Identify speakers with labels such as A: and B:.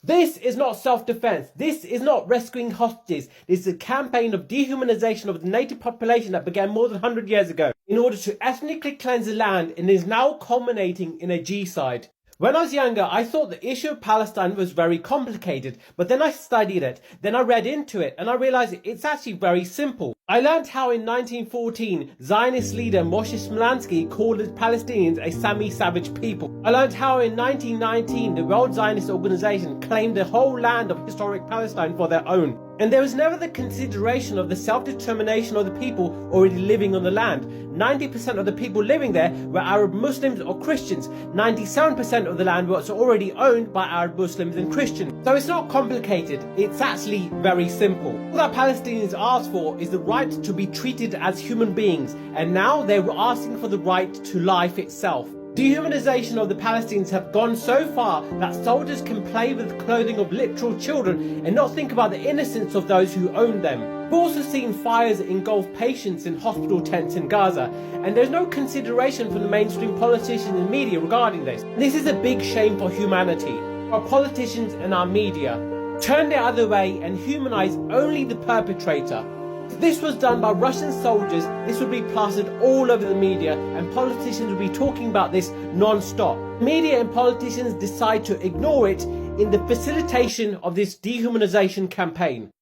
A: This is not self-defense. This is not rescuing hostages. This is a campaign of dehumanization of the native population that began more than 100 years ago in order to ethnically cleanse the land and is now culminating in a genocide. When I was younger, I thought the issue of Palestine was very complicated, but then I studied it, then I read into it, and I realized it's actually very simple. I learned how in 1914, Zionist leader Moshe Smolansky called the Palestinians a semi-savage people. I learned how in 1919, the World Zionist Organization claimed the whole land of historic Palestine for their own. And there was never the consideration of the self-determination of the people already living on the land. 90% of the people living there were Arab Muslims or Christians. 97% of the land was already owned by Arab Muslims and Christians. So it's not complicated, it's actually very simple. All that Palestinians asked for is the right to be treated as human beings, and now they were asking for the right to life itself. Dehumanization of the Palestinians have gone so far that soldiers can play with the clothing of literal children and not think about the innocence of those who own them. We've also seen fires engulf patients in hospital tents in Gaza, and there's no consideration from the mainstream politicians and media regarding this. This is a big shame for humanity. Our politicians and our media turn the other way and humanize only the perpetrator. If this was done by Russian soldiers, this would be plastered all over the media and politicians would be talking about this non-stop. Media and politicians decide to ignore it in the facilitation of this dehumanization campaign.